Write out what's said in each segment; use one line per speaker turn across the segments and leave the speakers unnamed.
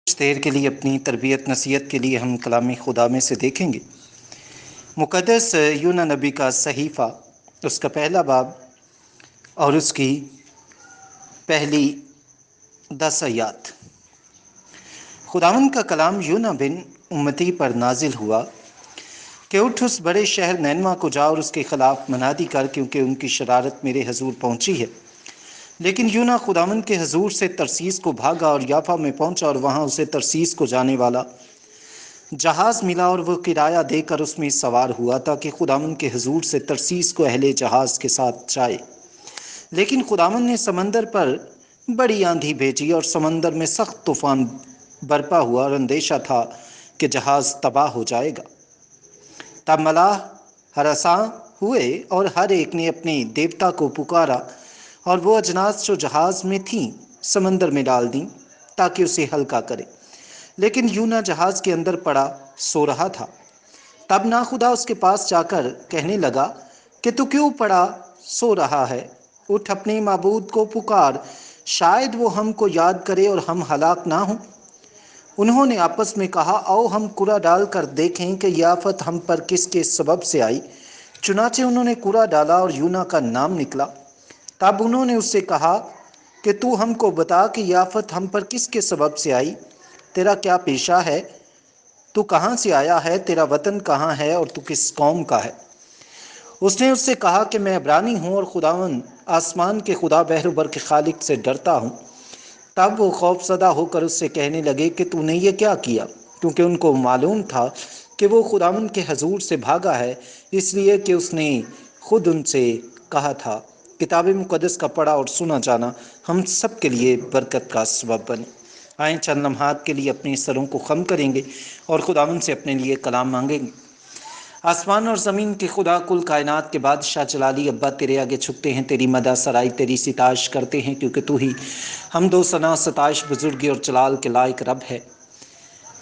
کچھ دیر کے لیے اپنی تربیت نصیحت کے لیے ہم کلام خدا میں سے دیکھیں گے مقدس یونا نبی کا صحیفہ، اس کا پہلا باب اور اس کی پہلی 10 آیات۔ خداوند کا کلام یونا بن امتی پر نازل ہوا کہ اٹھ اس بڑے شہر نینوا کو جا اور اس کے خلاف منادی کر، کیونکہ ان کی شرارت میرے حضور پہنچی ہے۔ لیکن یونا خداوند کے حضور سے ترسیس کو بھاگا اور یافا میں پہنچا، اور وہاں اسے ترسیس کو جانے والا جہاز ملا، اور وہ کرایہ دے کر اس میں سوار ہوا تاکہ خداوند کے حضور سے ترسیس کو اہل جہاز کے ساتھ جائے۔ لیکن خداوند نے سمندر پر بڑی آندھی بھیجی اور سمندر میں سخت طوفان برپا ہوا، اور اندیشہ تھا کہ جہاز تباہ ہو جائے گا۔ تب ملاح ہراساں ہوئے اور ہر ایک نے اپنے دیوتا کو پکارا، اور وہ اجناس جو جہاز میں تھیں سمندر میں ڈال دیں تاکہ اسے ہلکا کرے۔ لیکن یونا جہاز کے اندر پڑا سو رہا تھا۔ تب ناخدا اس کے پاس جا کر کہنے لگا کہ تو کیوں پڑا سو رہا ہے؟ اٹھ اپنے معبود کو پکار، شاید وہ ہم کو یاد کرے اور ہم ہلاک نہ ہوں۔ انہوں نے آپس میں کہا، آؤ ہم کرا ڈال کر دیکھیں کہ یہ آفت ہم پر کس کے سبب سے آئی۔ چنانچہ انہوں نے کرا ڈالا اور یونا کا نام نکلا۔ تب انہوں نے اس سے کہا کہ تو ہم کو بتا کہ یہ آفت ہم پر کس کے سبب سے آئی، تیرا کیا پیشہ ہے، تو کہاں سے آیا ہے، تیرا وطن کہاں ہے اور تو کس قوم کا ہے؟ اس نے اس سے کہا کہ میں عبرانی ہوں اور خداوند آسمان کے خدا بحر و بر کے خالق سے ڈرتا ہوں۔ تب وہ خوف زدہ ہو کر اس سے کہنے لگے کہ تو نے یہ کیا کیا، کیونکہ ان کو معلوم تھا کہ وہ خداوند کے حضور سے بھاگا ہے، اس لیے کہ اس نے خود ان سے کہا تھا۔ کتاب مقدس کا پڑھا اور سنا جانا ہم سب کے لیے برکت کا سبب بنے۔ آئیں چند لمحات کے لیے اپنے سروں کو خم کریں گے اور خداوند سے اپنے لیے کلام مانگیں گے۔ آسمان اور زمین کے خدا، کل کائنات کے بادشاہ جلالی ابا، تیرے آگے جھکتے ہیں، تیری مدح سرائی، تیری ستائش کرتے ہیں، کیونکہ تو ہی حمد و ثنا، ستائش، بزرگی اور جلال کے لائق رب ہے۔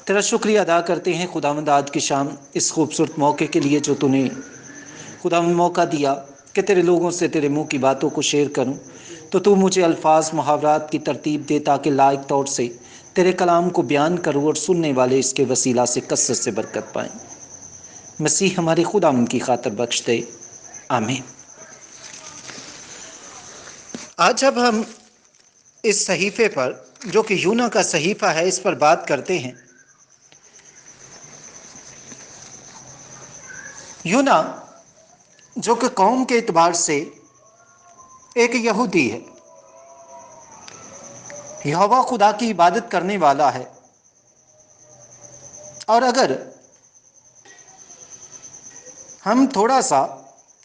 تیرا شکریہ ادا کرتے ہیں خداوند آج کی شام اس خوبصورت موقع کے لیے جو تو نے خداوند موقع دیا کہ تیرے لوگوں سے تیرے منہ کی باتوں کو شیئر کروں، تو مجھے الفاظ محاورات کی ترتیب دے تاکہ لائق طور سے تیرے کلام کو بیان کروں اور سننے والے اس کے وسیلہ سے کثرت سے برکت پائیں۔ مسیح ہمارے خداوند کی خاطر بخش دے، آمین۔ آج اب ہم اس صحیفے پر جو کہ یونا کا صحیفہ ہے اس پر بات کرتے ہیں۔ یونا جو کہ قوم کے اعتبار سے ایک یہودی ہے، یہوہ خدا کی عبادت کرنے والا ہے، اور اگر ہم تھوڑا سا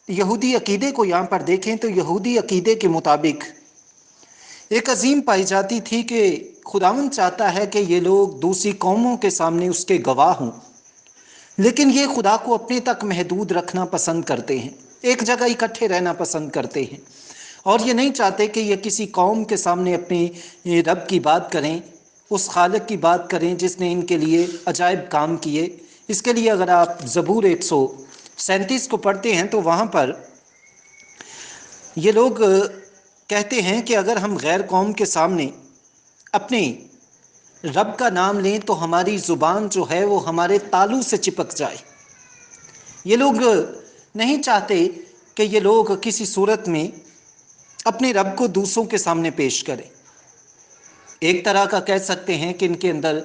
یہودی عقیدے کو یہاں پر دیکھیں تو یہودی عقیدے کے مطابق ایک عظیم پائی جاتی تھی کہ خداوند چاہتا ہے کہ یہ لوگ دوسری قوموں کے سامنے اس کے گواہ ہوں، لیکن یہ خدا کو اپنے تک محدود رکھنا پسند کرتے ہیں، ایک جگہ اکٹھے رہنا پسند کرتے ہیں، اور یہ نہیں چاہتے کہ یہ کسی قوم کے سامنے اپنے رب کی بات کریں، اس خالق کی بات کریں جس نے ان کے لیے عجائب کام کیے۔ اس کے لیے اگر آپ زبور 137 کو پڑھتے ہیں تو وہاں پر یہ لوگ کہتے ہیں کہ اگر ہم غیر قوم کے سامنے اپنے رب کا نام لیں تو ہماری زبان جو ہے وہ ہمارے تالو سے چپک جائے۔ یہ لوگ نہیں چاہتے کہ یہ لوگ کسی صورت میں اپنے رب کو دوسروں کے سامنے پیش کریں۔ ایک طرح کا کہہ سکتے ہیں کہ ان کے اندر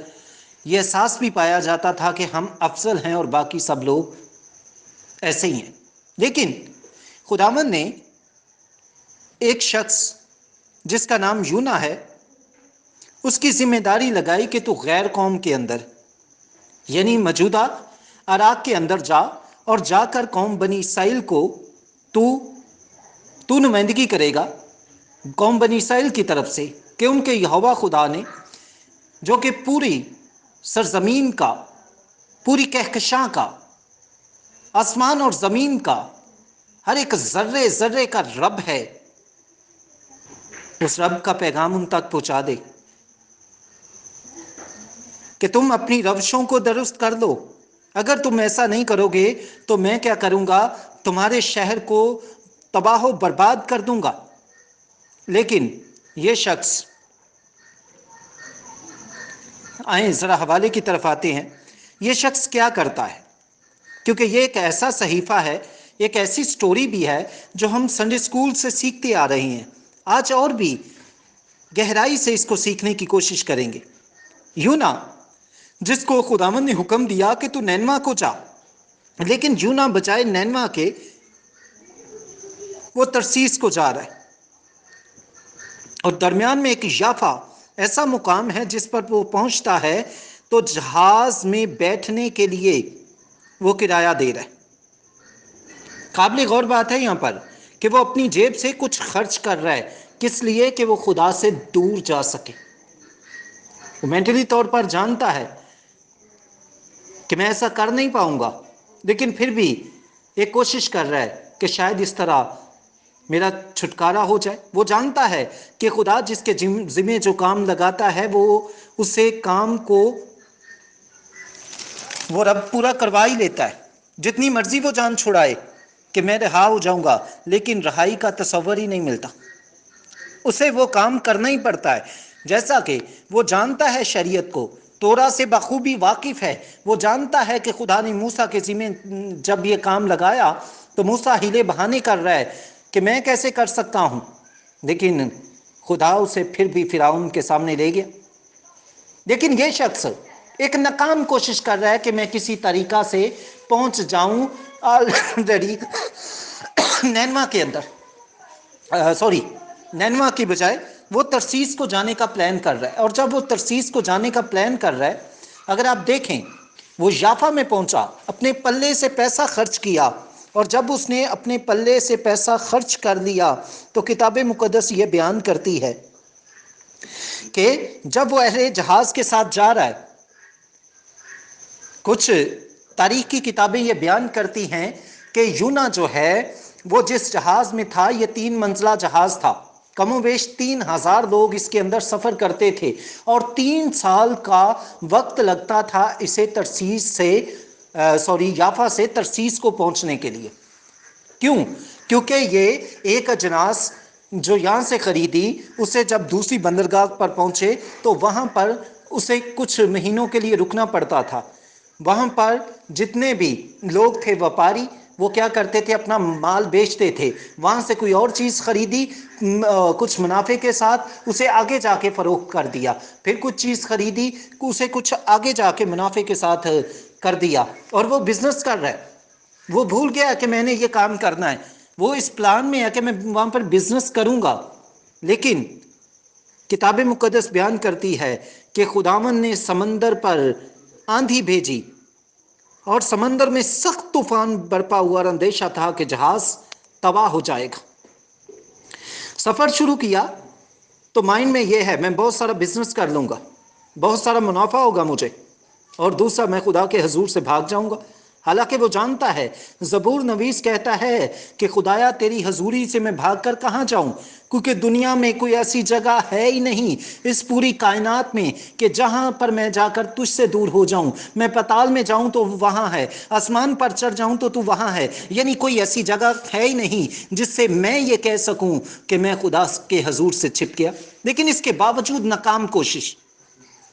یہ احساس بھی پایا جاتا تھا کہ ہم افضل ہیں اور باقی سب لوگ ایسے ہی ہیں۔ لیکن خداوند نے ایک شخص جس کا نام یونا ہے اس کی ذمہ داری لگائی کہ تو غیر قوم کے اندر یعنی موجودہ عراق کے اندر جا، اور جا کر قوم بنی اسرائیل کو تو نمائندگی کرے گا قوم بنی اسرائیل کی طرف سے، کہ ان کے یہوہ خدا نے جو کہ پوری سرزمین کا، پوری کہکشاں کا، آسمان اور زمین کا، ہر ایک ذرے ذرے کا رب ہے، اس رب کا پیغام ان تک پہنچا دے کہ تم اپنی روشوں کو درست کر لو۔ اگر تم ایسا نہیں کرو گے تو میں کیا کروں گا، تمہارے شہر کو تباہ و برباد کر دوں گا۔ لیکن یہ شخص آئیں ذرا حوالے کی طرف آتے ہیں. یہ شخص کیا کرتا ہے؟ کیونکہ یہ ایک ایسا صحیفہ ہے، ایک ایسی سٹوری بھی ہے جو ہم سنڈے اسکول سے سیکھتے آ رہے ہیں. آج اور بھی گہرائی سے اس کو سیکھنے کی کوشش کریں گے. یونا جس کو خداوند نے حکم دیا کہ تو نینوا کو جا، لیکن یونا بجائے نینوا کے وہ ترسیس کو جا رہا ہے. اور درمیان میں ایک یافا ایسا مقام ہے جس پر وہ پہنچتا ہے تو جہاز میں بیٹھنے کے لیے وہ کرایہ دے رہا ہے. قابل غور بات ہے یہاں پر کہ وہ اپنی جیب سے کچھ خرچ کر رہا ہے. کس لیے؟ کہ وہ خدا سے دور جا سکے. وہ مینٹلی طور پر جانتا ہے کہ میں ایسا کر نہیں پاؤں گا، لیکن پھر بھی ایک کوشش کر رہا ہے کہ شاید اس طرح میرا چھٹکارا ہو جائے. وہ جانتا ہے کہ خدا جس کے ذمہ جو کام لگاتا ہے وہ اسے کام کو وہ رب پورا کروا ہی لیتا ہے. جتنی مرضی وہ جان چھڑائے کہ میں رہا ہو جاؤں گا، لیکن رہائی کا تصور ہی نہیں ملتا. اسے وہ کام کرنا ہی پڑتا ہے. جیسا کہ وہ جانتا ہے شریعت کو، تورا سے بخوبی واقف ہے. وہ جانتا ہے کہ خدا نے موسیٰ کے ذمہ جب یہ کام لگایا تو موسیٰ ہیلے بہانے کر رہا ہے کہ میں کیسے کر سکتا ہوں، لیکن خدا اسے پھر بھی فرعون کے سامنے لے گیا. لیکن یہ شخص ایک ناکام کوشش کر رہا ہے کہ میں کسی طریقہ سے پہنچ جاؤں آلریڈی نینوا کے اندر نینوا کی بجائے وہ ترسیس کو جانے کا پلان کر رہا ہے. اور جب وہ ترسیس کو جانے کا پلان کر رہا ہے، اگر آپ دیکھیں وہ یافا میں پہنچا، اپنے پلے سے پیسہ خرچ کیا، اور جب اس نے اپنے پلے سے پیسہ خرچ کر لیا تو کتاب مقدس یہ بیان کرتی ہے کہ جب وہ اہل جہاز کے ساتھ جا رہا ہے، کچھ تاریخ کی کتابیں یہ بیان کرتی ہیں کہ یونا جو ہے وہ جس جہاز میں تھا یہ 3 منزلہ جہاز تھا. کم و بیش 3000 لوگ اس کے اندر سفر کرتے تھے، اور 3 سال کا وقت لگتا تھا اسے یافا سے ترسیس کو پہنچنے کے لیے. کیوں؟ کیونکہ یہ ایک اجناس جو یہاں سے خریدی، اسے جب دوسری بندرگاہ پر پہنچے تو وہاں پر اسے کچھ مہینوں کے لیے رکنا پڑتا تھا. وہاں پر جتنے بھی لوگ تھے ویپاری، وہ کیا کرتے تھے؟ اپنا مال بیچتے تھے. وہاں سے کوئی اور چیز خریدی کچھ منافع کے ساتھ، اسے آگے جا کے فروخت کر دیا. پھر کچھ چیز خریدی، اسے کچھ آگے جا کے منافع کے ساتھ کر دیا. اور وہ بزنس کر رہا ہے. وہ بھول گیا کہ میں نے یہ کام کرنا ہے. وہ اس پلان میں ہے کہ میں وہاں پر بزنس کروں گا. لیکن کتاب مقدس بیان کرتی ہے کہ خداوند نے سمندر پر آندھی بھیجی، اور سمندر میں سخت طوفان برپا ہوا، اور اندیشہ تھا کہ جہاز تباہ ہو جائے گا. سفر شروع کیا تو مائنڈ میں یہ ہے میں بہت سارا بزنس کر لوں گا، بہت سارا منافع ہوگا مجھے، اور دوسرا میں خدا کے حضور سے بھاگ جاؤں گا. حالانکہ وہ جانتا ہے، زبور نویس کہتا ہے کہ خدایا تیری حضوری سے میں بھاگ کر کہاں جاؤں، کیونکہ دنیا میں کوئی ایسی جگہ ہے ہی نہیں اس پوری کائنات میں کہ جہاں پر میں جا کر تجھ سے دور ہو جاؤں. میں پتال میں جاؤں تو وہاں ہے، آسمان پر چڑھ جاؤں تو وہاں ہے. یعنی کوئی ایسی جگہ ہے ہی نہیں جس سے میں یہ کہہ سکوں کہ میں خدا کے حضور سے چھپ گیا. لیکن اس کے باوجود ناکام کوشش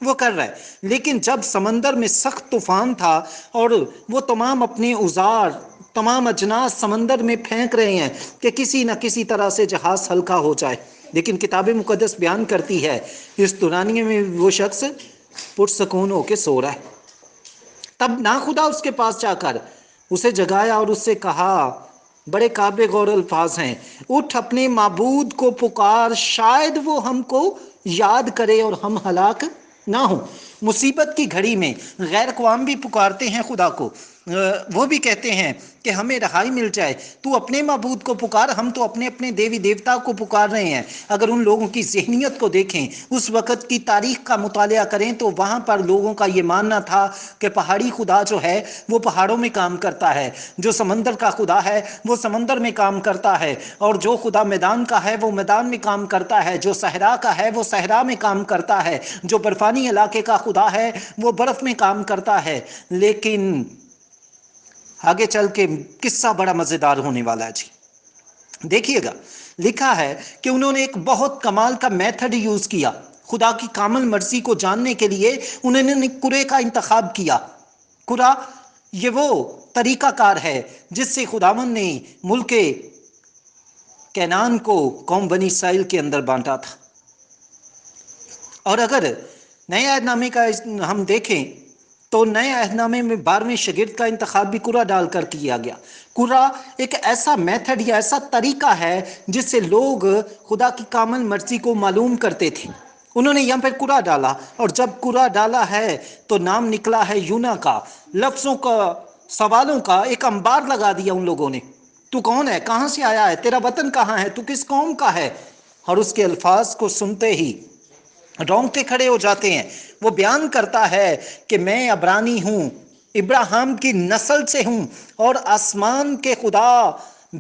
وہ کر رہا ہے. لیکن جب سمندر میں سخت طوفان تھا اور وہ تمام اپنے اوزار، تمام اجناس سمندر میں پھینک رہے ہیں کہ کسی نہ کسی طرح سے جہاز ہلکا ہو جائے، لیکن کتاب مقدس بیان کرتی ہے اس دورانیے میں وہ شخص پرسکون ہو کے سو رہا ہے. تب نہ خدا اس کے پاس جا کر اسے جگایا اور اس سے کہا، بڑے قابل غور الفاظ ہیں، اٹھ اپنے معبود کو پکار، شاید وہ ہم کو یاد کرے اور ہم ہلاک نہ ہوں. مصیبت کی گھڑی میں غیر اقوام بھی پکارتے ہیں خدا کو، وہ بھی کہتے ہیں کہ ہمیں رہائی مل جائے. تو اپنے معبود کو پکار، ہم تو اپنے اپنے دیوی دیوتا کو پکار رہے ہیں. اگر ان لوگوں کی ذہنیت کو دیکھیں، اس وقت کی تاریخ کا مطالعہ کریں تو وہاں پر لوگوں کا یہ ماننا تھا کہ پہاڑی خدا جو ہے وہ پہاڑوں میں کام کرتا ہے، جو سمندر کا خدا ہے وہ سمندر میں کام کرتا ہے، اور جو خدا میدان کا ہے وہ میدان میں کام کرتا ہے، جو صحرا کا ہے وہ صحرا میں کام کرتا ہے، جو برفانی علاقے کا خدا ہے وہ برف میں کام کرتا ہے. لیکن آگے چل کے قصہ بڑا مزیدار ہونے والا ہے جی. دیکھیے گا، لکھا ہے کہ انہوں نے ایک بہت کمال کا میتھڈ یوز کیا. خدا کی کامل مرضی کو جاننے کے لیے انہوں نے قرے کا انتخاب کیا۔ قرا یہ وہ طریقہ کار ہے جس سے خداوند نے ملک کینان کو قوم بنی اسرائیل کے اندر بانٹا تھا۔ اور اگر نئے عہد نامے کا ہم دیکھیں تو نئے عہد نامے میں 12ویں شاگرد کا انتخاب بھی قرا ڈال کر کیا گیا۔ قرا ایک ایسا میتھڈ یا ایسا طریقہ ہے جس سے لوگ خدا کی کامل مرضی کو معلوم کرتے تھے۔ انہوں نے یہاں پہ قرا ڈالا، اور جب قرا ڈالا ہے تو نام نکلا ہے یونا کا۔ لفظوں کا، سوالوں کا ایک انبار لگا دیا ان لوگوں نے۔ تو کون ہے؟ کہاں سے آیا ہے؟ تیرا وطن کہاں ہے؟ تو کس قوم کا ہے؟ اور اس کے الفاظ کو سنتے ہی رونگٹے کھڑے ہو جاتے ہیں۔ وہ بیان کرتا ہے کہ میں عبرانی ہوں، ابراہیم کی نسل سے ہوں، اور آسمان کے خدا،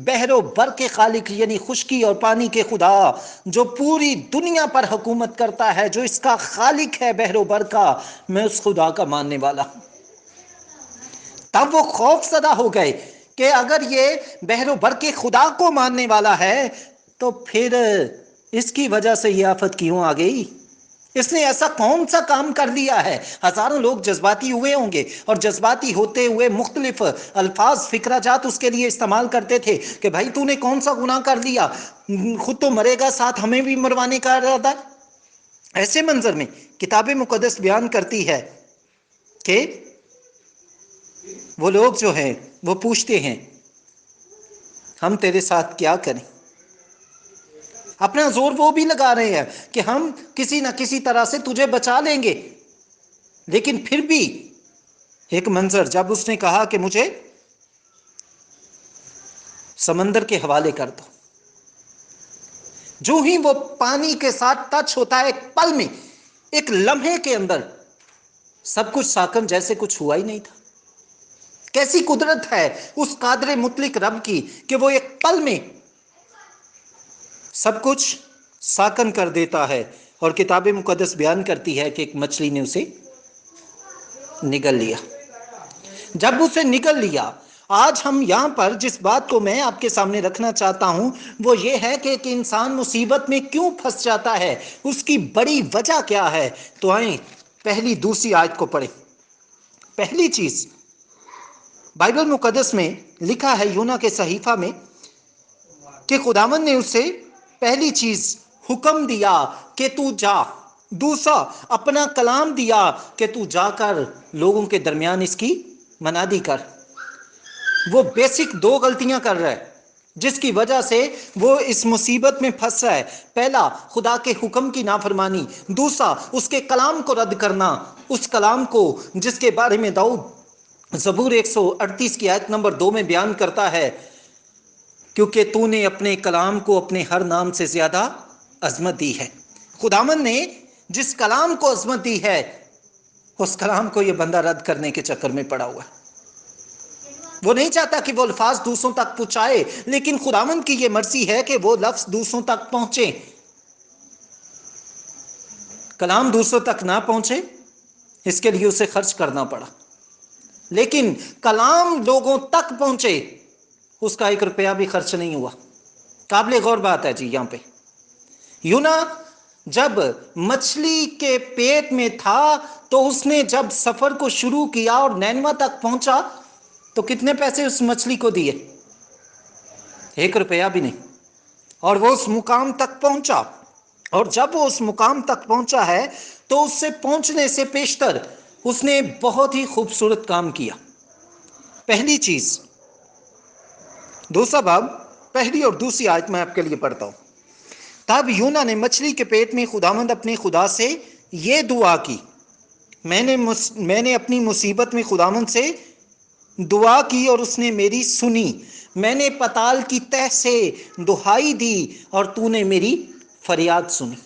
بحر و بر کے خالق یعنی خشکی اور پانی کے خدا، جو پوری دنیا پر حکومت کرتا ہے، جو اس کا خالق ہے بحر و بر کا، میں اس خدا کا ماننے والا ہوں۔ تب وہ خوف زدہ ہو گئے کہ اگر یہ بحر و بر کے خدا کو ماننے والا ہے تو پھر اس کی وجہ سے یہ آفت کیوں آ گئی؟ اس نے ایسا کون سا کام کر دیا ہے؟ ہزاروں لوگ جذباتی ہوئے ہوں گے، اور جذباتی ہوتے ہوئے مختلف الفاظ، فکرہ جات اس کے لیے استعمال کرتے تھے کہ بھائی تو نے کون سا گناہ کر دیا، خود تو مرے گا، ساتھ ہمیں بھی مروانے کا ارادہ ہے۔ ایسے منظر میں کتاب مقدس بیان کرتی ہے کہ وہ لوگ جو ہیں وہ پوچھتے ہیں ہم تیرے ساتھ کیا کریں؟ اپنا زور وہ بھی لگا رہے ہیں کہ ہم کسی نہ کسی طرح سے تجھے بچا لیں گے، لیکن پھر بھی ایک منظر جب اس نے کہا کہ مجھے سمندر کے حوالے کر دو، جو ہی وہ پانی کے ساتھ ٹچ ہوتا ہے، ایک پل میں، ایک لمحے کے اندر سب کچھ ساکن جیسے کچھ ہوا ہی نہیں تھا۔ کیسی قدرت ہے اس قادر مطلق رب کی کہ وہ ایک پل میں سب کچھ ساکن کر دیتا ہے۔ اور کتاب مقدس بیان کرتی ہے کہ ایک مچھلی نے اسے نگل لیا۔ جب اسے نگل لیا، آج ہم یہاں پر جس بات کو میں آپ کے سامنے رکھنا چاہتا ہوں وہ یہ ہے کہ ایک انسان مصیبت میں کیوں پھنس جاتا ہے، اس کی بڑی وجہ کیا ہے۔ تو آئیں پہلی دوسری آیت کو پڑھیں۔ پہلی چیز بائبل مقدس میں لکھا ہے یونا کے صحیفہ میں کہ خداوند نے اسے پہلی چیز حکم دیا کہ تو جا، دوسرا اپنا کلام دیا کہ تو جا کر لوگوں کے درمیان اس کی منادی کر۔ وہ بیسک دو غلطیاں کر رہا ہے جس کی وجہ سے وہ اس مصیبت میں پھنس رہا ہے۔ پہلا خدا کے حکم کی نافرمانی، دوسرا اس کے کلام کو رد کرنا، اس کلام کو جس کے بارے میں داؤد زبور 138 کی آیت نمبر 2 میں بیان کرتا ہے، کیونکہ تو نے اپنے کلام کو اپنے ہر نام سے زیادہ عظمت دی ہے۔ خداوند نے جس کلام کو عظمت دی ہے، اس کلام کو یہ بندہ رد کرنے کے چکر میں پڑا ہوا ہے۔ وہ نہیں چاہتا کہ وہ الفاظ دوسروں تک پہنچائے، لیکن خداوند کی یہ مرضی ہے کہ وہ لفظ دوسروں تک پہنچے۔ کلام دوسروں تک نہ پہنچے، اس کے لیے اسے خرچ کرنا پڑا، لیکن کلام لوگوں تک پہنچے، اس کا 1 روپیہ بھی خرچ نہیں ہوا۔ قابل غور بات ہے جی۔ یہاں پہ یونا جب مچھلی کے پیٹ میں تھا تو اس نے جب سفر کو شروع کیا اور نینوا تک پہنچا تو کتنے پیسے اس مچھلی کو دیے؟ 1 روپیہ بھی نہیں۔ اور وہ اس مقام تک پہنچا، اور جب وہ اس مقام تک پہنچا ہے تو اس سے پہنچنے سے پیشتر اس نے بہت ہی خوبصورت کام کیا۔ پہلی چیز، دوسرا باب پہلی اور دوسری آیت میں آپ کے لیے پڑھتا ہوں۔ تب یونا نے مچھلی کے پیٹ میں خداوند اپنے خدا سے یہ دعا کی، میں نے اپنی مصیبت میں خداوند سے دعا کی اور اس نے میری سنی، میں نے پتال کی تہ سے دہائی دی اور تو نے میری فریاد سنی۔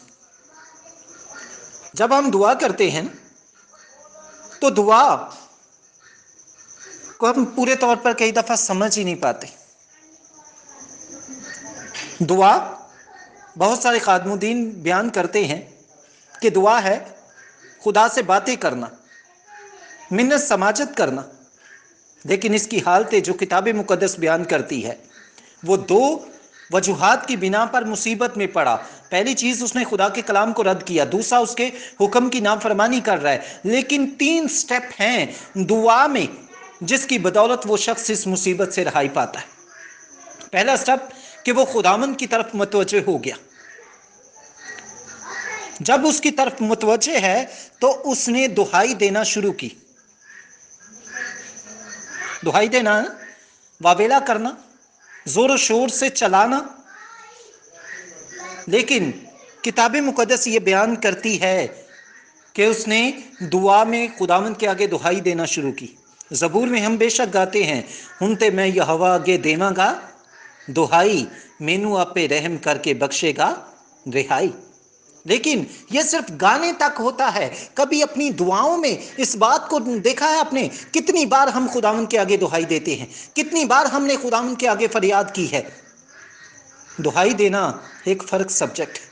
جب ہم دعا کرتے ہیں تو دعا کو ہم پورے طور پر کئی دفعہ سمجھ ہی نہیں پاتے۔ دعا بہت سارے خادم الدین بیان کرتے ہیں کہ دعا ہے خدا سے باتیں کرنا، منت سماجت کرنا، لیکن اس کی حالتیں جو کتاب مقدس بیان کرتی ہے وہ 2 وجوہات کی بنا پر مصیبت میں پڑا۔ پہلی چیز اس نے خدا کے کلام کو رد کیا، دوسرا اس کے حکم کی نافرمانی کر رہا ہے، لیکن 3 سٹیپ ہیں دعا میں جس کی بدولت وہ شخص اس مصیبت سے رہائی پاتا ہے۔ پہلا سٹیپ کہ وہ خداوند کی طرف متوجہ ہو گیا۔ جب اس کی طرف متوجہ ہے تو اس نے دہائی دینا شروع کی۔ دہائی دینا، واویلا کرنا، زور و شور سے چلانا۔ لیکن کتاب مقدس یہ بیان کرتی ہے کہ اس نے دعا میں خداوند کے آگے دہائی دینا شروع کی۔ زبور میں ہم بے شک گاتے ہیں، ہنتے میں یہوہ اگے دیواں گا دہائی، مینو آپ پہ رحم کر کے بخشے گا رہائی۔ لیکن یہ صرف گانے تک ہوتا ہے، کبھی اپنی دعاؤں میں اس بات کو دیکھا ہے آپ نے؟ کتنی بار ہم خداوند کے آگے دہائی دیتے ہیں، کتنی بار ہم نے خداوند کے آگے فریاد کی ہے۔ دہائی دینا ایک فرق سبجیکٹ ہے،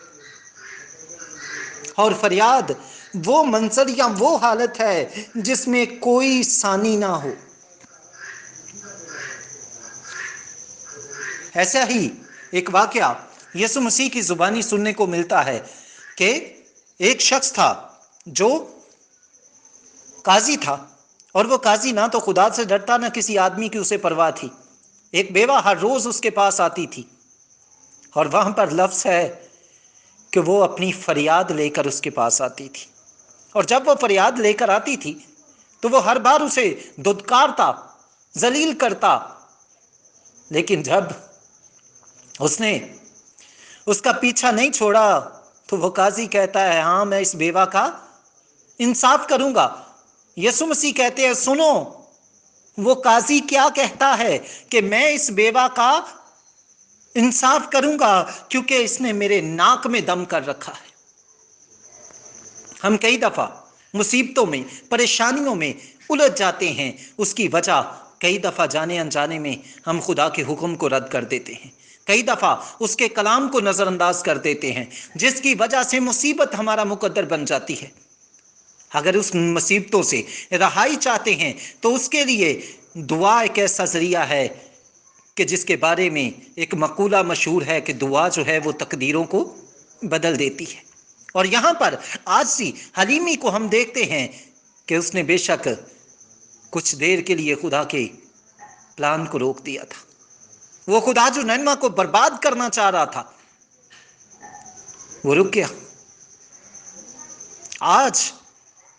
اور فریاد وہ منظر یا وہ حالت ہے جس میں کوئی ثانی نہ ہو۔ ایسا ہی ایک واقعہ یسوع مسیح کی زبانی سننے کو ملتا ہے کہ ایک شخص تھا جو قاضی تھا، اور وہ قاضی نہ تو خدا سے ڈرتا نہ کسی آدمی کی اسے پرواہ تھی۔ ایک بیوہ ہر روز اس کے پاس آتی تھی، اور وہاں پر لفظ ہے کہ وہ اپنی فریاد لے کر اس کے پاس آتی تھی، اور جب وہ فریاد لے کر آتی تھی تو وہ ہر بار اسے دھتکارتا، ذلیل کرتا۔ لیکن جب اس نے اس کا پیچھا نہیں چھوڑا تو وہ قاضی کہتا ہے، ہاں میں اس بیوہ کا انصاف کروں گا۔ یسوع مسیح کہتے ہیں، سنو وہ قاضی کیا کہتا ہے کہ میں اس بیوہ کا انصاف کروں گا کیونکہ اس نے میرے ناک میں دم کر رکھا ہے۔ ہم کئی دفعہ مصیبتوں میں، پریشانیوں میں الجھ جاتے ہیں، اس کی وجہ کئی دفعہ جانے انجانے میں ہم خدا کے حکم کو رد کر دیتے ہیں، کئی دفعہ اس کے کلام کو نظر انداز کر دیتے ہیں، جس کی وجہ سے مصیبت ہمارا مقدر بن جاتی ہے۔ اگر اس مصیبتوں سے رہائی چاہتے ہیں تو اس کے لیے دعا ایک ایسا ذریعہ ہے کہ جس کے بارے میں ایک مقولہ مشہور ہے کہ دعا جو ہے وہ تقدیروں کو بدل دیتی ہے۔ اور یہاں پر عاجزی، حلیمی کو ہم دیکھتے ہیں کہ اس نے بے شک کچھ دیر کے لیے خدا کے پلان کو روک دیا تھا۔ وہ خدا جو نینوا کو برباد کرنا چاہ رہا تھا وہ رک گیا۔ آج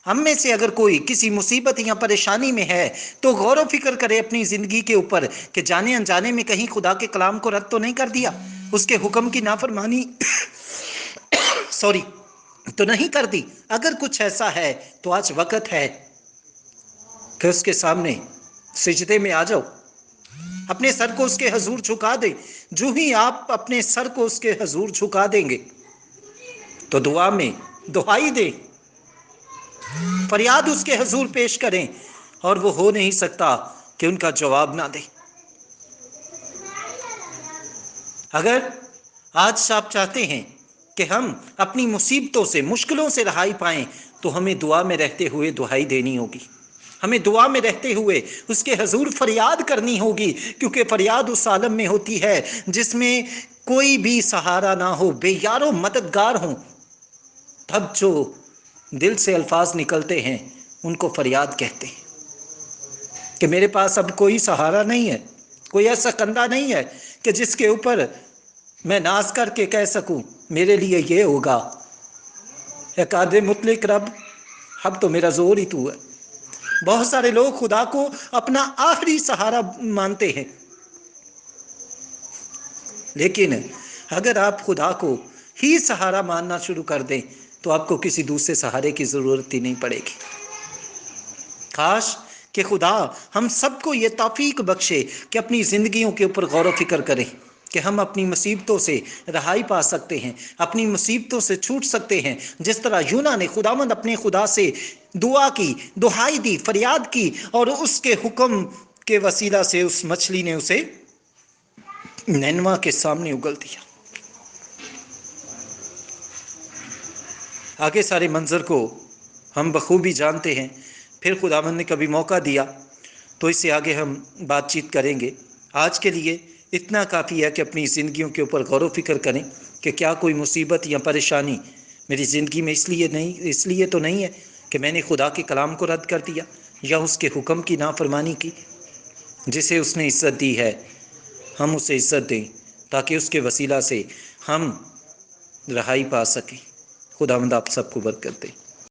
ہم میں سے اگر کوئی کسی مصیبت یا پریشانی میں ہے تو غور و فکر کرے اپنی زندگی کے اوپر کہ جانے انجانے میں کہیں خدا کے کلام کو رد تو نہیں کر دیا، اس کے حکم کی نافرمانی تو نہیں کر دی۔ اگر کچھ ایسا ہے تو آج وقت ہے کہ اس کے سامنے سجدے میں آ جاؤ، اپنے سر کو اس کے حضور جھکا دیں۔ جو ہی آپ اپنے سر کو اس کے حضور جھکا دیں گے تو دعا میں دہائی دیں، فریاد اس کے حضور پیش کریں، اور وہ ہو نہیں سکتا کہ ان کا جواب نہ دے۔ اگر آج آپ چاہتے ہیں کہ ہم اپنی مصیبتوں سے، مشکلوں سے رہائی پائیں تو ہمیں دعا میں رہتے ہوئے دہائی دینی ہوگی، ہمیں دعا میں رہتے ہوئے اس کے حضور فریاد کرنی ہوگی، کیونکہ فریاد اس عالم میں ہوتی ہے جس میں کوئی بھی سہارا نہ ہو، بے یار و مددگار ہوں، تب جو دل سے الفاظ نکلتے ہیں ان کو فریاد کہتے ہیں کہ میرے پاس اب کوئی سہارا نہیں ہے، کوئی ایسا کندھا نہیں ہے کہ جس کے اوپر میں ناز کر کے کہہ سکوں میرے لیے یہ ہوگا۔ اے قادر مطلق رب، اب تو میرا زور ہی تو ہے۔ بہت سارے لوگ خدا کو اپنا آخری سہارا مانتے ہیں، لیکن اگر آپ خدا کو ہی سہارا ماننا شروع کر دیں تو آپ کو کسی دوسرے سہارے کی ضرورت ہی نہیں پڑے گی۔ کاش کہ خدا ہم سب کو یہ توفیق بخشے کہ اپنی زندگیوں کے اوپر غور و فکر کریں کہ ہم اپنی مصیبتوں سے رہائی پا سکتے ہیں، اپنی مصیبتوں سے چھوٹ سکتے ہیں، جس طرح یونا نے خداوند اپنے خدا سے دعا کی، دہائی دی، فریاد کی، اور اس کے حکم کے وسیلہ سے اس مچھلی نے اسے نینوا کے سامنے اگل دیا۔ آگے سارے منظر کو ہم بخوبی جانتے ہیں، پھر خداوند نے کبھی موقع دیا تو اس سے آگے ہم بات چیت کریں گے۔ آج کے لیے اتنا کافی ہے کہ اپنی زندگیوں کے اوپر غور و فکر کریں کہ کیا کوئی مصیبت یا پریشانی میری زندگی میں اس لیے تو نہیں ہے کہ میں نے خدا کے کلام کو رد کر دیا یا اس کے حکم کی نافرمانی کی جسے اس نے عزت دی ہے۔ ہم اسے عزت دیں تاکہ اس کے وسیلہ سے ہم رہائی پا سکیں۔ خداوند آپ سب کو برکت دے۔